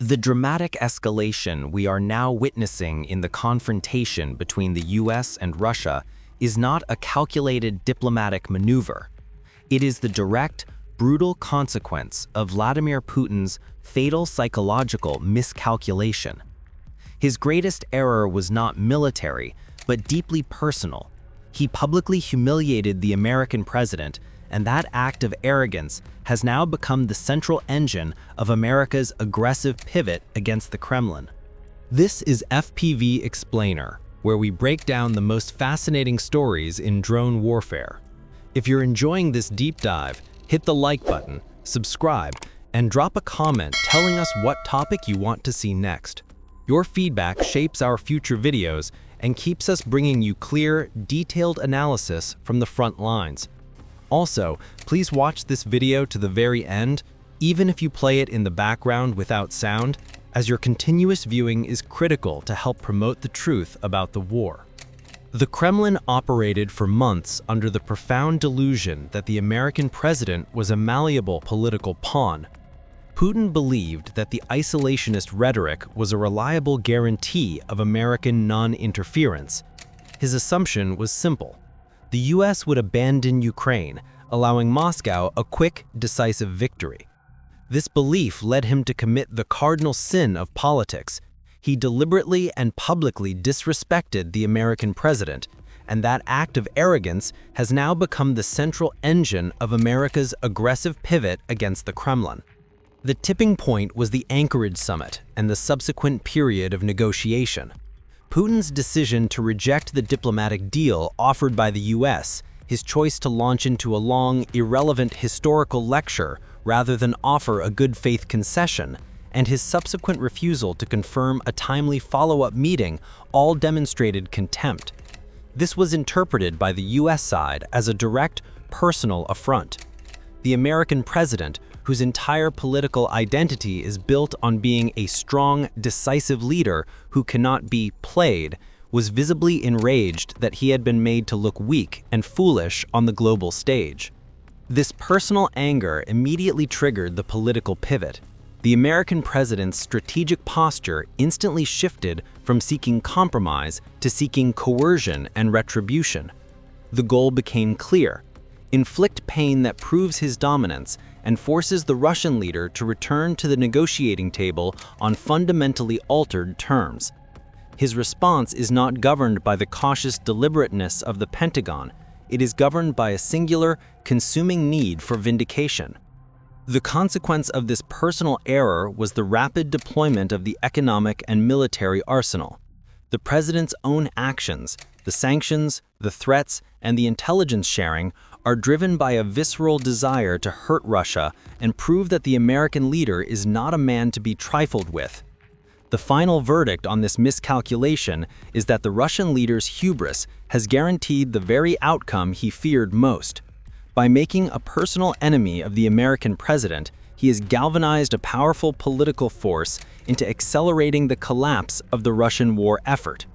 The dramatic escalation we are now witnessing in the confrontation between the US and Russia is not a calculated diplomatic maneuver. It is the direct, brutal consequence of Vladimir Putin's fatal psychological miscalculation. His greatest error was not military, but deeply personal. He publicly humiliated the American president, and that act of arrogance has now become the central engine of America's aggressive pivot against the Kremlin. This is FPV Explainer, where we break down the most fascinating stories in drone warfare. If you're enjoying this deep dive, hit the like button, subscribe, and drop a comment telling us what topic you want to see next. Your feedback shapes our future videos and keeps us bringing you clear, detailed analysis from the front lines. Also, please watch this video to the very end, even if you play it in the background without sound, as your continuous viewing is critical to help promote the truth about the war. The Kremlin operated for months under the profound delusion that the American president was a malleable political pawn. Putin believed that the isolationist rhetoric was a reliable guarantee of American non-interference. His assumption was simple. The US would abandon Ukraine, allowing Moscow a quick, decisive victory. This belief led him to commit the cardinal sin of politics. He deliberately and publicly disrespected the American president, and that act of arrogance has now become the central engine of America's aggressive pivot against the Kremlin. The tipping point was the Anchorage summit and the subsequent period of negotiation. Putin's decision to reject the diplomatic deal offered by the US, his choice to launch into a long, irrelevant historical lecture rather than offer a good faith concession, and his subsequent refusal to confirm a timely follow-up meeting all demonstrated contempt. This was interpreted by the US side as a direct, personal affront. The American president, whose entire political identity is built on being a strong, decisive leader who cannot be played, was visibly enraged that he had been made to look weak and foolish on the global stage. This personal anger immediately triggered the political pivot. The American president's strategic posture instantly shifted from seeking compromise to seeking coercion and retribution. The goal became clear: inflict pain that proves his dominance and forces the Russian leader to return to the negotiating table on fundamentally altered terms. His response is not governed by the cautious deliberateness of the Pentagon. It is governed by a singular, consuming need for vindication. The consequence of this personal error was the rapid deployment of the economic and military arsenal. The president's own actions, the sanctions, the threats, and the intelligence sharing are driven by a visceral desire to hurt Russia and prove that the American leader is not a man to be trifled with. The final verdict on this miscalculation is that the Russian leader's hubris has guaranteed the very outcome he feared most. By making a personal enemy of the American president, he has galvanized a powerful political force into accelerating the collapse of the Russian war effort.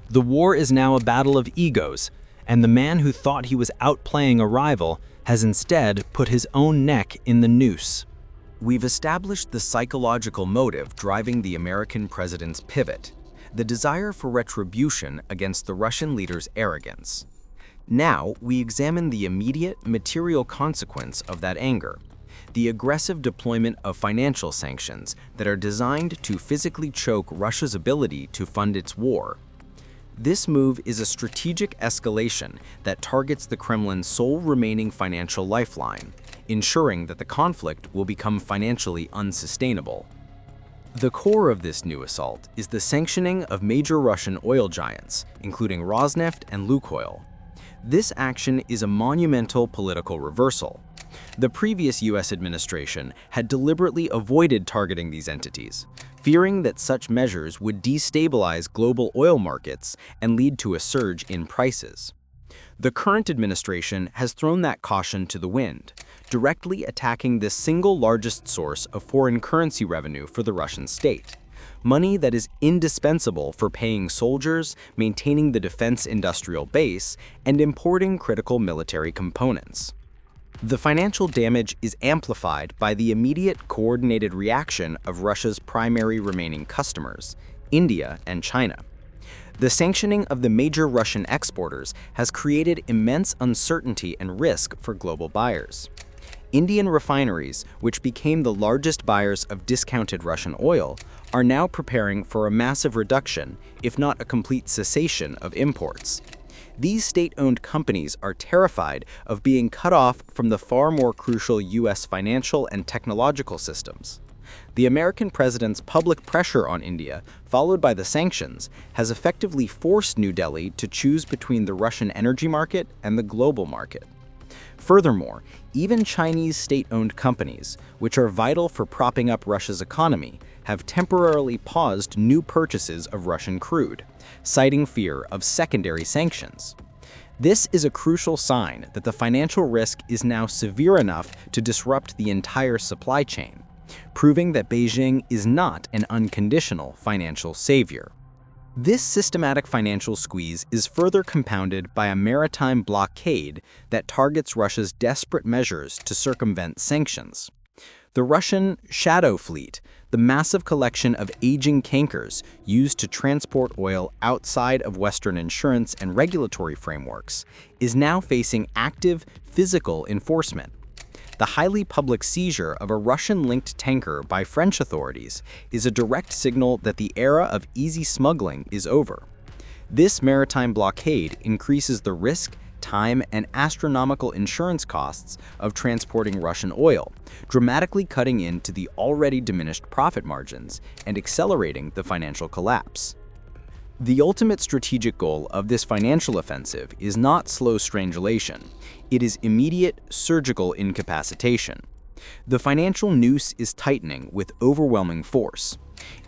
The war is now a battle of egos, and the man who thought he was outplaying a rival has instead put his own neck in the noose. We've established the psychological motive driving the American president's pivot, the desire for retribution against the Russian leader's arrogance. Now, we examine the immediate material consequence of that anger, the aggressive deployment of financial sanctions that are designed to physically choke Russia's ability to fund its war. This move is a strategic escalation that targets the Kremlin's sole remaining financial lifeline, ensuring that the conflict will become financially unsustainable. The core of this new assault is the sanctioning of major Russian oil giants, including Rosneft and Lukoil. This action is a monumental political reversal. The previous US administration had deliberately avoided targeting these entities, fearing that such measures would destabilize global oil markets and lead to a surge in prices. The current administration has thrown that caution to the wind, directly attacking the single largest source of foreign currency revenue for the Russian state, money that is indispensable for paying soldiers, maintaining the defense industrial base, and importing critical military components. The financial damage is amplified by the immediate coordinated reaction of Russia's primary remaining customers, India and China. The sanctioning of the major Russian exporters has created immense uncertainty and risk for global buyers. Indian refineries, which became the largest buyers of discounted Russian oil, are now preparing for a massive reduction, if not a complete cessation of imports. These state-owned companies are terrified of being cut off from the far more crucial U.S. financial and technological systems. The American president's public pressure on India, followed by the sanctions, has effectively forced New Delhi to choose between the Russian energy market and the global market. Furthermore, even Chinese state-owned companies, which are vital for propping up Russia's economy, have temporarily paused new purchases of Russian crude, citing fear of secondary sanctions. This is a crucial sign that the financial risk is now severe enough to disrupt the entire supply chain, proving that Beijing is not an unconditional financial savior. This systematic financial squeeze is further compounded by a maritime blockade that targets Russia's desperate measures to circumvent sanctions. The Russian Shadow Fleet, the massive collection of aging tankers used to transport oil outside of Western insurance and regulatory frameworks, is now facing active physical enforcement. The highly public seizure of a Russian-linked tanker by French authorities is a direct signal that the era of easy smuggling is over. This maritime blockade increases the risk, time, and astronomical insurance costs of transporting Russian oil, dramatically cutting into the already diminished profit margins and accelerating the financial collapse. The ultimate strategic goal of this financial offensive is not slow strangulation. It is immediate surgical incapacitation. The financial noose is tightening with overwhelming force,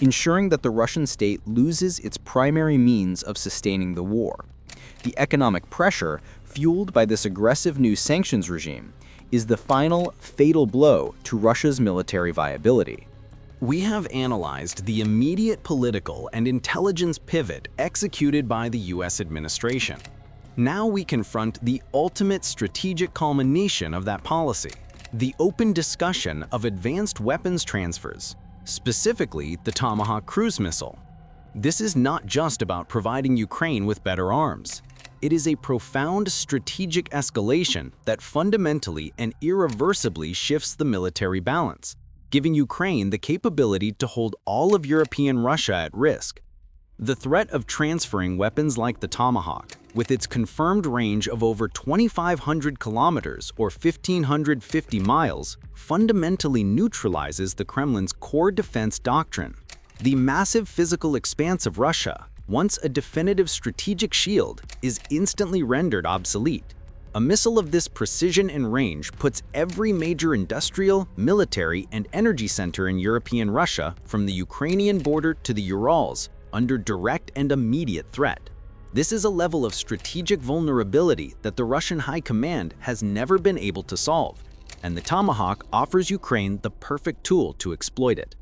ensuring that the Russian state loses its primary means of sustaining the war. The economic pressure, fueled by this aggressive new sanctions regime, is the final fatal blow to Russia's military viability. We have analyzed the immediate political and intelligence pivot executed by the U.S. administration. Now we confront the ultimate strategic culmination of that policy, the open discussion of advanced weapons transfers, specifically the Tomahawk cruise missile. This is not just about providing Ukraine with better arms. It is a profound strategic escalation that fundamentally and irreversibly shifts the military balance, giving Ukraine the capability to hold all of European Russia at risk. The threat of transferring weapons like the Tomahawk, with its confirmed range of over 2,500 kilometers or 1,550 miles, fundamentally neutralizes the Kremlin's core defense doctrine. The massive physical expanse of Russia, once a definitive strategic shield, is instantly rendered obsolete. A missile of this precision and range puts every major industrial, military, and energy center in European Russia, from the Ukrainian border to the Urals, under direct and immediate threat. This is a level of strategic vulnerability that the Russian High Command has never been able to solve, and the Tomahawk offers Ukraine the perfect tool to exploit it.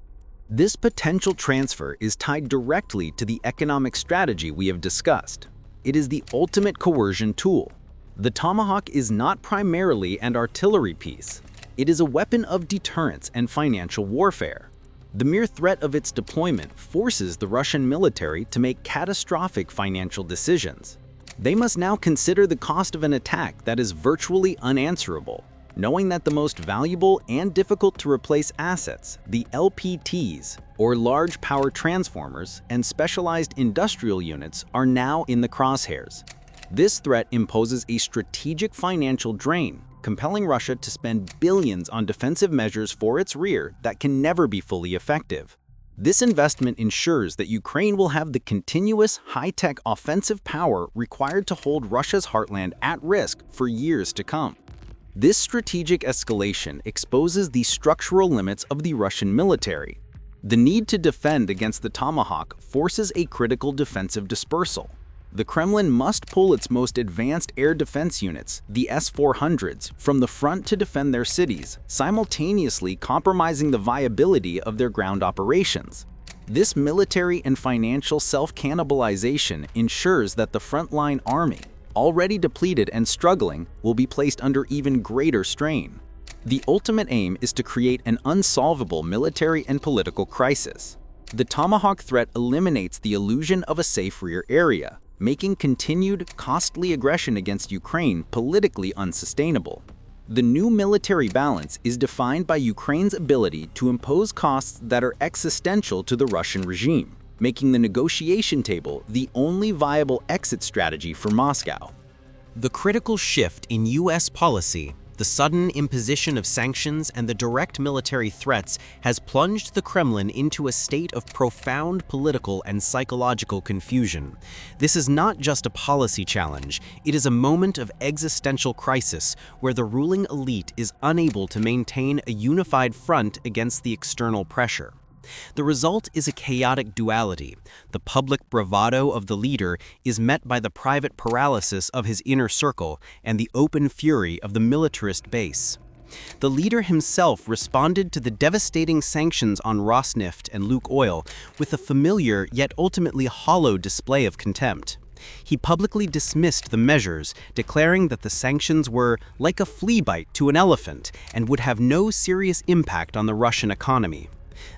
This potential transfer is tied directly to the economic strategy we have discussed. It is the ultimate coercion tool. The Tomahawk is not primarily an artillery piece. It is a weapon of deterrence and financial warfare. The mere threat of its deployment forces the Russian military to make catastrophic financial decisions. They must now consider the cost of an attack that is virtually unanswerable, knowing that the most valuable and difficult to replace assets, the LPTs, or large power transformers, and specialized industrial units, are now in the crosshairs. This threat imposes a strategic financial drain, compelling Russia to spend billions on defensive measures for its rear that can never be fully effective. This investment ensures that Ukraine will have the continuous, high-tech offensive power required to hold Russia's heartland at risk for years to come. This strategic escalation exposes the structural limits of the Russian military. The need to defend against the Tomahawk forces a critical defensive dispersal. The Kremlin must pull its most advanced air defense units, the S-400s, from the front to defend their cities, simultaneously compromising the viability of their ground operations. This military and financial self-cannibalization ensures that the frontline army, already depleted and struggling, will be placed under even greater strain. The ultimate aim is to create an unsolvable military and political crisis. The Tomahawk threat eliminates the illusion of a safe rear area, making continued, costly aggression against Ukraine politically unsustainable. The new military balance is defined by Ukraine's ability to impose costs that are existential to the Russian regime, making the negotiation table the only viable exit strategy for Moscow. The critical shift in U.S. policy, the sudden imposition of sanctions and the direct military threats has plunged the Kremlin into a state of profound political and psychological confusion. This is not just a policy challenge, it is a moment of existential crisis where the ruling elite is unable to maintain a unified front against the external pressure. The result is a chaotic duality. The public bravado of the leader is met by the private paralysis of his inner circle and the open fury of the militarist base. The leader himself responded to the devastating sanctions on Rosneft and Lukoil with a familiar yet ultimately hollow display of contempt. He publicly dismissed the measures, declaring that the sanctions were like a flea bite to an elephant and would have no serious impact on the Russian economy.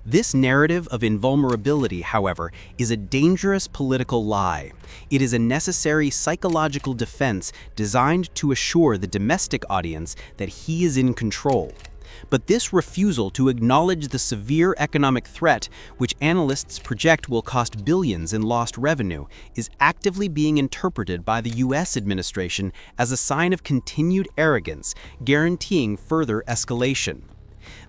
This narrative of invulnerability, however, is a dangerous political lie. It is a necessary psychological defense designed to assure the domestic audience that he is in control. But this refusal to acknowledge the severe economic threat, which analysts project will cost billions in lost revenue, is actively being interpreted by the U.S. administration as a sign of continued arrogance, guaranteeing further escalation.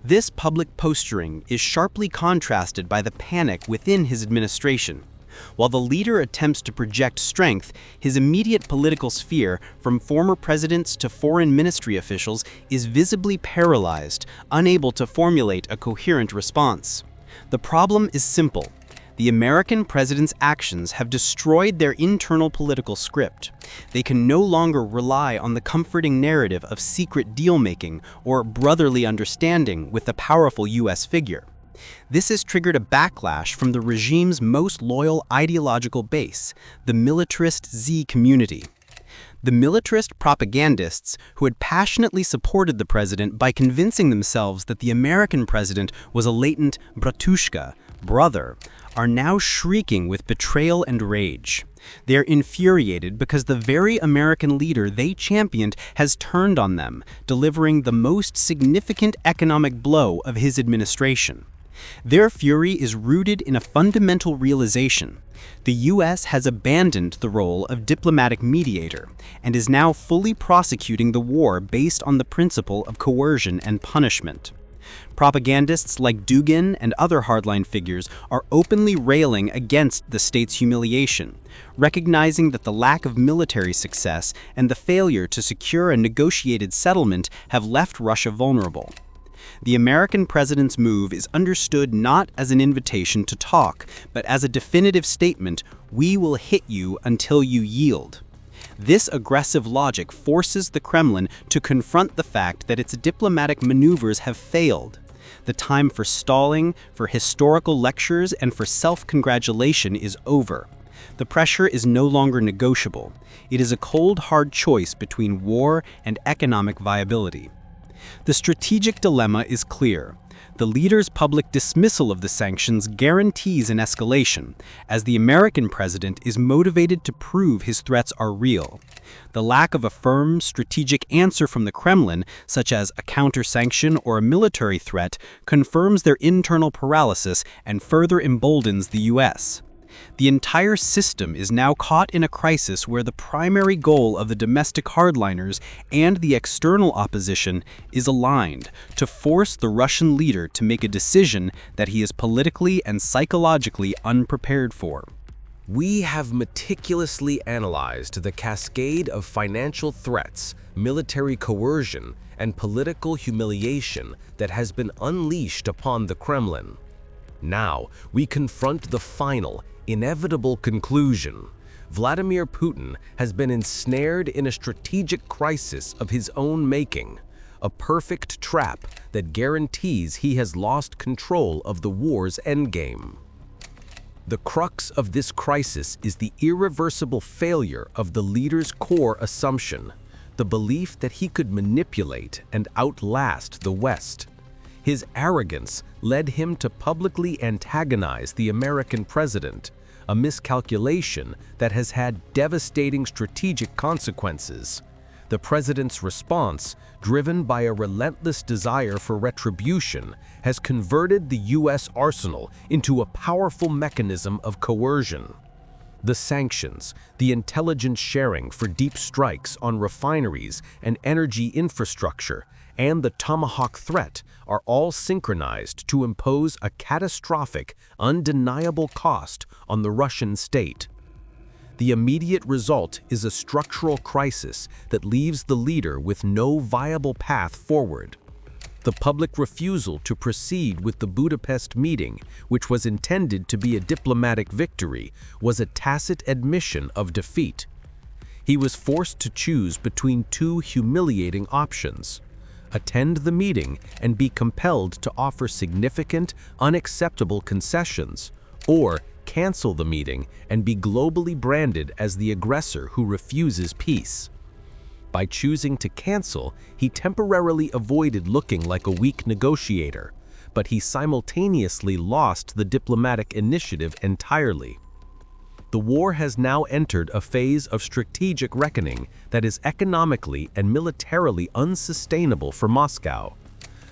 This public posturing is sharply contrasted by the panic within his administration. While the leader attempts to project strength, his immediate political sphere, from former presidents to foreign ministry officials, is visibly paralyzed, unable to formulate a coherent response. The problem is simple. The American president's actions have destroyed their internal political script. They can no longer rely on the comforting narrative of secret deal-making or brotherly understanding with the powerful U.S. figure. This has triggered a backlash from the regime's most loyal ideological base, the militarist Z community. The militarist propagandists, who had passionately supported the president by convincing themselves that the American president was a latent bratushka, brother, are now shrieking with betrayal and rage. They're infuriated because the very American leader they championed has turned on them, delivering the most significant economic blow of his administration. Their fury is rooted in a fundamental realization. The U.S. has abandoned the role of diplomatic mediator and is now fully prosecuting the war based on the principle of coercion and punishment. Propagandists like Dugin and other hardline figures are openly railing against the state's humiliation, recognizing that the lack of military success and the failure to secure a negotiated settlement have left Russia vulnerable. The American president's move is understood not as an invitation to talk, but as a definitive statement, "We will hit you until you yield." This aggressive logic forces the Kremlin to confront the fact that its diplomatic maneuvers have failed. The time for stalling, for historical lectures, and for self-congratulation is over. The pressure is no longer negotiable. It is a cold, hard choice between war and economic viability. The strategic dilemma is clear. The leader's public dismissal of the sanctions guarantees an escalation, as the American president is motivated to prove his threats are real. The lack of a firm, strategic answer from the Kremlin, such as a counter-sanction or a military threat, confirms their internal paralysis and further emboldens the U.S. The entire system is now caught in a crisis where the primary goal of the domestic hardliners and the external opposition is aligned to force the Russian leader to make a decision that he is politically and psychologically unprepared for. We have meticulously analyzed the cascade of financial threats, military coercion, and political humiliation that has been unleashed upon the Kremlin. Now, we confront the final, inevitable conclusion. Vladimir Putin has been ensnared in a strategic crisis of his own making, a perfect trap that guarantees he has lost control of the war's endgame. The crux of this crisis is the irreversible failure of the leader's core assumption, the belief that he could manipulate and outlast the West. His arrogance led him to publicly antagonize the American president, a miscalculation that has had devastating strategic consequences. The president's response, driven by a relentless desire for retribution, has converted the U.S. arsenal into a powerful mechanism of coercion. The sanctions, the intelligence sharing for deep strikes on refineries and energy infrastructure, and the Tomahawk threat are all synchronized to impose a catastrophic, undeniable cost on the Russian state. The immediate result is a structural crisis that leaves the leader with no viable path forward. The public refusal to proceed with the Budapest meeting, which was intended to be a diplomatic victory, was a tacit admission of defeat. He was forced to choose between two humiliating options: attend the meeting and be compelled to offer significant, unacceptable concessions, or cancel the meeting and be globally branded as the aggressor who refuses peace. By choosing to cancel, he temporarily avoided looking like a weak negotiator, but he simultaneously lost the diplomatic initiative entirely. The war has now entered a phase of strategic reckoning that is economically and militarily unsustainable for Moscow.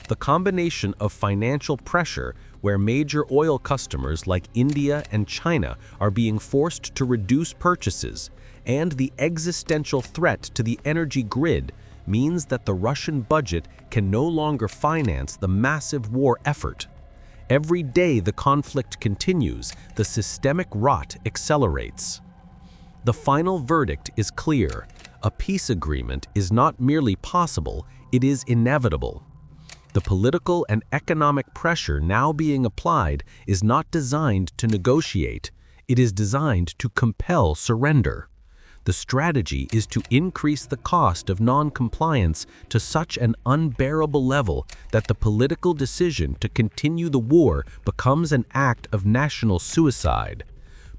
The combination of financial pressure, where major oil customers like India and China are being forced to reduce purchases, and the existential threat to the energy grid, means that the Russian budget can no longer finance the massive war effort. Every day the conflict continues, the systemic rot accelerates. The final verdict is clear: a peace agreement is not merely possible, it is inevitable. The political and economic pressure now being applied is not designed to negotiate, it is designed to compel surrender. The strategy is to increase the cost of non-compliance to such an unbearable level that the political decision to continue the war becomes an act of national suicide.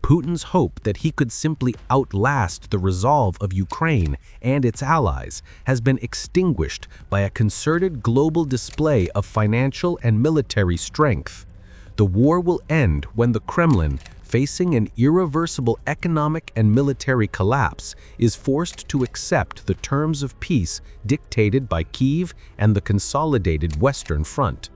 Putin's hope that he could simply outlast the resolve of Ukraine and its allies has been extinguished by a concerted global display of financial and military strength. The war will end when the Kremlin, facing an irreversible economic and military collapse, is forced to accept the terms of peace dictated by Kyiv and the consolidated Western Front.